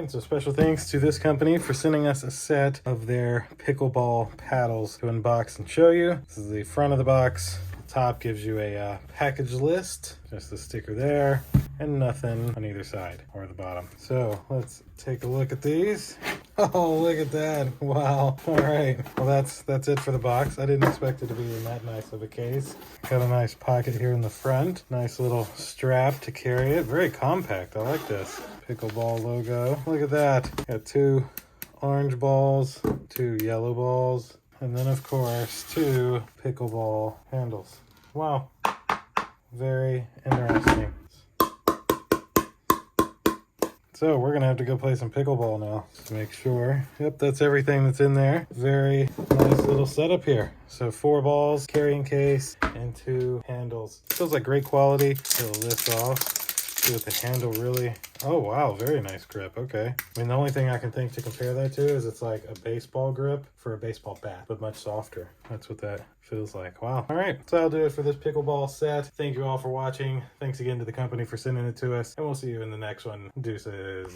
right, so special thanks to this company for sending us a set of their pickleball paddles to unbox and show you. This is the front of the box. Top gives you a package list, just the sticker there, and nothing on either side or the bottom. So let's take a look at these. Oh, look at that. Wow. All right. Well, that's it for the box. I didn't expect it to be in that nice of a case. Got a nice pocket here in the front. Nice little strap to carry it. Very compact. I like this. Pickleball logo. Look at that. Got 2 orange balls, 2 yellow balls, and then of course 2 pickleball handles. Wow. Very interesting. So we're gonna have to go play some pickleball now. Just make sure. Yep, that's everything that's in there. Very nice little setup here. So 4 balls, carrying case, and 2 handles. Feels like great quality. It'll lift off. See what the handle really... Oh wow, very nice grip. Okay. I mean, the only thing I can think to compare that to is it's like a baseball grip for a baseball bat, but much softer. That's what that feels like. Wow. All right, so that'll do it for this pickleball set. Thank you all for watching. Thanks again to the company for sending it to us, and we'll see you in the next one. Deuces.